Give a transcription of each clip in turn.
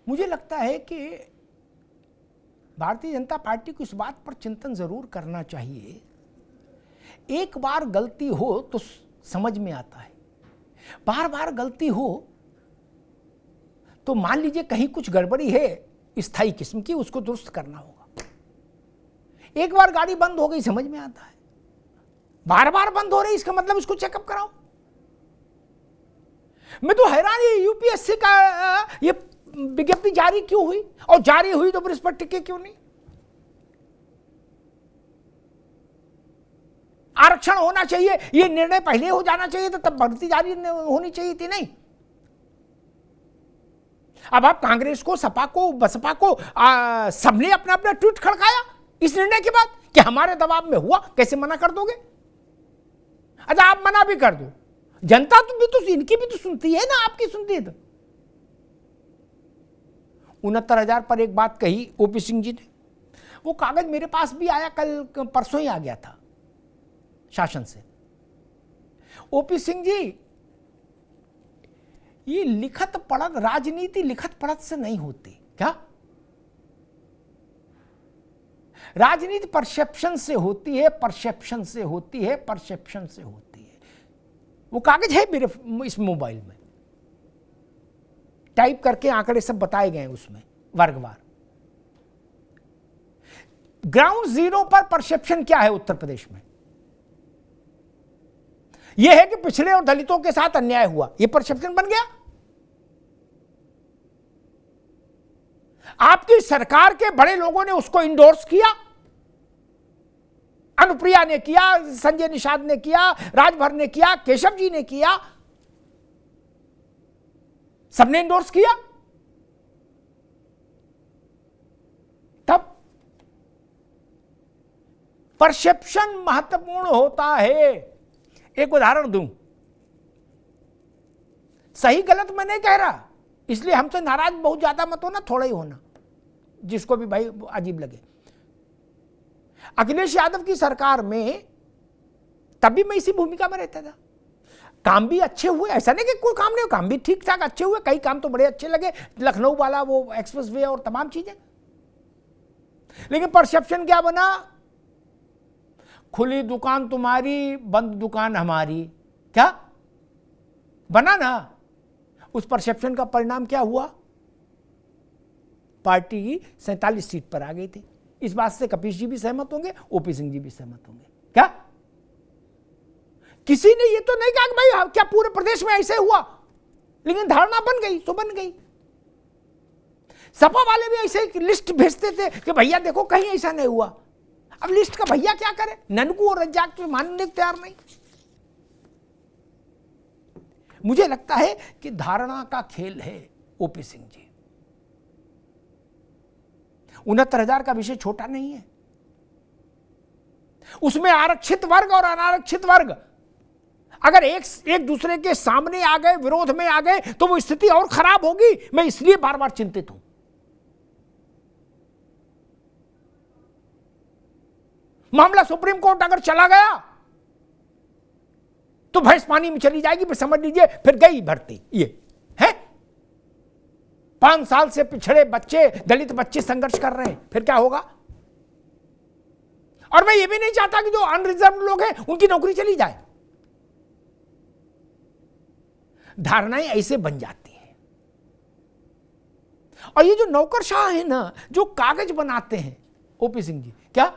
मुझे लगता है कि भारतीय जनता पार्टी को इस बात पर चिंतन जरूर करना चाहिए। एक बार गलती हो तो समझ में आता है, बार बार गलती हो तो मान लीजिए कहीं कुछ गड़बड़ी है स्थायी किस्म की, उसको दुरुस्त करना होगा। एक बार गाड़ी बंद हो गई समझ में आता है, बार बार बंद हो रही इसका मतलब इसको चेकअप कराओ। मैं तो हैरान, ये यूपीएससी का ये विज्ञप्ति जारी क्यों हुई, और जारी हुई तो फिर इस पर टिके क्यों नहीं? आरक्षण होना चाहिए, ये निर्णय पहले हो जाना चाहिए था, तब भर्ती जारी होनी चाहिए थी। नहीं, अब आप कांग्रेस को, सपा को, बसपा को सबने अपना अपना ट्वीट खड़काया इस निर्णय के बाद कि हमारे दबाव में हुआ, कैसे मना कर दोगे? अच्छा आप मना भी कर दो, जनता तो भी तो इनकी भी तो सुनती है ना, आपकी सुनती है। तो 69,000 पर एक बात कही ओपी सिंह जी ने, वो कागज मेरे पास भी आया, कल परसों ही आ गया था शासन से। ओपी सिंह जी, ये लिखत पढ़त, राजनीति लिखत पढ़त से नहीं होती क्या? राजनीति परसेप्शन से होती है, परसेप्शन से होती है, परसेप्शन से होती है। वो कागज है मेरे इस मोबाइल में, टाइप करके आंकड़े सब बताए गए उसमें वर्गवार। ग्राउंड जीरो पर परसेप्शन क्या है उत्तर प्रदेश में? यह है कि पिछड़े और दलितों के साथ अन्याय हुआ, यह परसेप्शन बन गया। आपकी सरकार के बड़े लोगों ने उसको इंडोर्स किया, अनुप्रिया ने किया, संजय निषाद ने किया, राजभर ने किया, केशव जी ने किया, सबने इंडोर्स किया। तब परसेप्शन महत्वपूर्ण होता है। एक उदाहरण दूं, सही गलत मैं नहीं कह रहा, इसलिए हमसे नाराज बहुत ज्यादा मत होना, थोड़ा ही होना, जिसको भी भाई अजीब लगे। अखिलेश यादव की सरकार में तभी मैं इसी भूमिका में रहता था। काम भी अच्छे हुए, ऐसा नहीं कि कोई काम नहीं, काम भी ठीक ठाक अच्छे हुए, कई काम तो बड़े अच्छे लगे, लखनऊ वाला वो एक्सप्रेसवे और तमाम चीजें। लेकिन परसेप्शन क्या बना? खुली दुकान तुम्हारी, बंद दुकान हमारी। क्या बना ना? उस परसेप्शन का परिणाम क्या हुआ? पार्टी 47 सीट पर आ गई थी। इस बात से कपीश जी भी सहमत होंगे, ओपी सिंह जी भी सहमत होंगे। क्या किसी ने ये तो नहीं कहा कि भाई क्या पूरे प्रदेश में ऐसे हुआ, लेकिन धारणा बन गई तो बन गई। सपा वाले भी ऐसे एक लिस्ट भेजते थे कि भैया देखो कहीं ऐसा नहीं हुआ। अब लिस्ट का भैया क्या करे, ननकू और रज्जाक तो मानने को तैयार नहीं। मुझे लगता है कि धारणा का खेल है ओपी सिंह जी। 69,000 का विषय छोटा नहीं है, उसमें आरक्षित वर्ग और अनारक्षित वर्ग अगर एक दूसरे के सामने आ गए, विरोध में आ गए, तो वो स्थिति और खराब होगी। मैं इसलिए बार बार चिंतित हूं। मामला सुप्रीम कोर्ट अगर चला गया तो भैंस पानी में चली जाएगी, फिर समझ लीजिए फिर गई भर्ती। ये है 5 साल से पिछड़े बच्चे, दलित बच्चे संघर्ष कर रहे हैं, फिर क्या होगा? और मैं ये भी नहीं चाहता कि जो अनरिजर्व लोग हैं उनकी नौकरी चली जाए। धारणाएं ऐसे बन जाती हैं। और ये जो नौकरशाह है ना, जो कागज बनाते हैं ओपी सिंह जी, क्या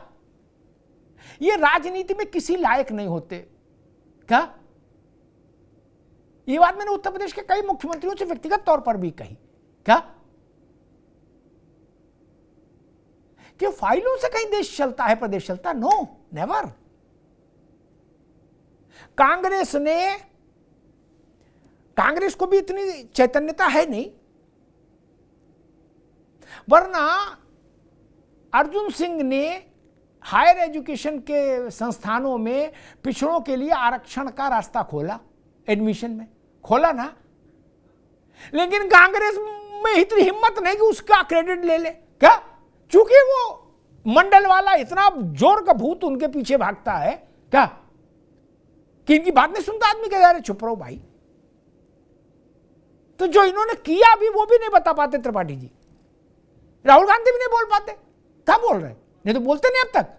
ये राजनीति में किसी लायक नहीं होते? क्या ये बात मैंने उत्तर प्रदेश के कई मुख्यमंत्रियों से व्यक्तिगत तौर पर भी कही। क्या कि फाइलों से कहीं देश चलता है, प्रदेश चलता? No, never. कांग्रेस को भी इतनी चैतन्यता है नहीं, वरना अर्जुन सिंह ने हायर एजुकेशन के संस्थानों में पिछड़ों के लिए आरक्षण का रास्ता खोला, एडमिशन में खोला ना। लेकिन कांग्रेस में इतनी हिम्मत नहीं कि उसका क्रेडिट ले ले। क्या? चूंकि वो मंडल वाला इतना जोर का भूत उनके पीछे भागता है, क्या कि इनकी बात नहीं सुनता आदमी, कह रहे चुप रहो भाई, तो जो इन्होंने किया भी वो भी नहीं बता पाते त्रिपाठी जी। राहुल गांधी भी नहीं बोल पाते, क्या बोल रहे, नहीं तो बोलते नहीं अब तक।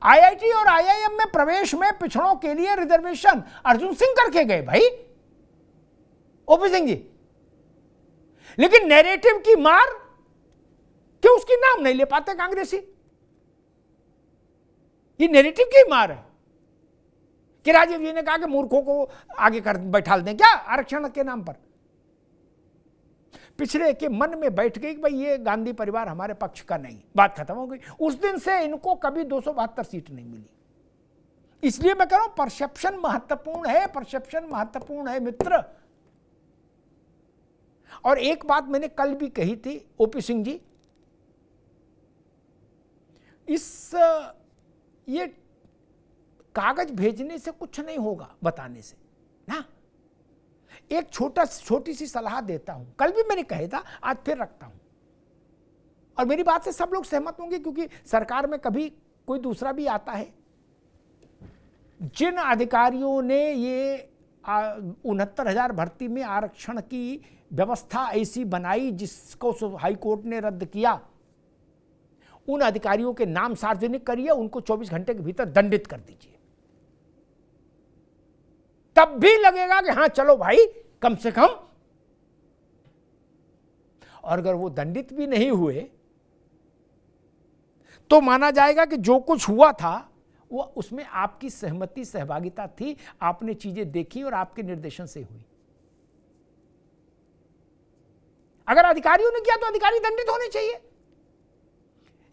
आईआईटी और आईआईएम में प्रवेश में पिछड़ों के लिए रिजर्वेशन अर्जुन सिंह करके गए भाई, ओपी सिंह जी। लेकिन नैरेटिव की मार क्यों उसकी नाम नहीं ले पाते कांग्रेसी? ये नैरेटिव की मार है कि राजीव जी ने कहा कि मूर्खों को आगे कर बैठा दें क्या आरक्षण के नाम पर। पिछड़े के मन में बैठ गई कि भाई ये गांधी परिवार हमारे पक्ष का नहीं, बात खत्म हो गई। उस दिन से इनको कभी 272 सीट नहीं मिली। इसलिए मैं कह रहा हूं परसेप्शन महत्वपूर्ण है, परसेप्शन महत्वपूर्ण है मित्र। और एक बात मैंने कल भी कही थी ओपी सिंह जी, ये कागज भेजने से कुछ नहीं होगा, बताने से ना। एक छोटी सी सलाह देता हूं, कल भी मैंने कहा था, आज फिर रखता हूं, और मेरी बात से सब लोग सहमत होंगे क्योंकि सरकार में कभी कोई दूसरा भी आता है। जिन अधिकारियों ने ये 69,000 भर्ती में आरक्षण की व्यवस्था ऐसी बनाई जिसको हाई कोर्ट ने रद्द किया, उन अधिकारियों के नाम सार्वजनिक करिए, उनको 24 घंटे के भीतर दंडित कर दीजिए। तब भी लगेगा कि हां चलो भाई कम से कम। और अगर वो दंडित भी नहीं हुए तो माना जाएगा कि जो कुछ हुआ था वो उसमें आपकी सहमति सहभागिता थी, आपने चीजें देखी और आपके निर्देशन से हुई। अगर अधिकारियों ने किया तो अधिकारी दंडित होने चाहिए।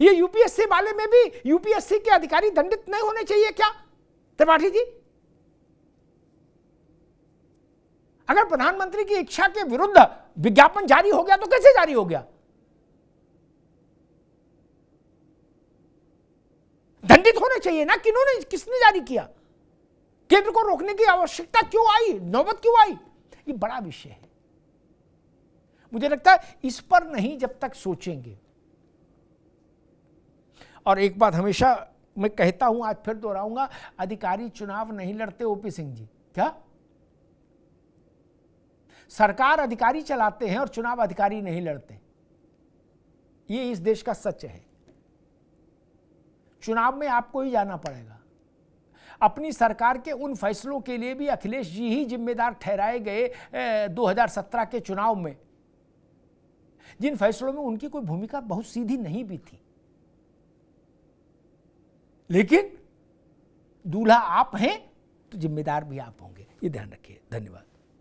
ये यूपीएससी वाले में भी यूपीएससी के अधिकारी दंडित नहीं होने चाहिए क्या त्रिपाठी जी? अगर प्रधानमंत्री की इच्छा के विरुद्ध विज्ञापन जारी हो गया तो कैसे जारी हो गया? दंडित होने चाहिए ना। किसने जारी किया? केंद्र को रोकने की आवश्यकता क्यों आई, नौबत क्यों आई? ये बड़ा विषय है। मुझे लगता है इस पर नहीं जब तक सोचेंगे। और एक बात हमेशा मैं कहता हूं, आज फिर दोहराऊंगा, अधिकारी चुनाव नहीं लड़ते ओपी सिंह जी। क्या सरकार अधिकारी चलाते हैं और चुनाव अधिकारी नहीं लड़ते? ये इस देश का सच है। चुनाव में आपको ही जाना पड़ेगा। अपनी सरकार के उन फैसलों के लिए भी अखिलेश जी ही जिम्मेदार ठहराए गए 2017 के चुनाव में, जिन फैसलों में उनकी कोई भूमिका बहुत सीधी नहीं भी थी। लेकिन दूल्हा आप हैं तो जिम्मेदार भी आप होंगे, ये ध्यान रखिए। धन्यवाद।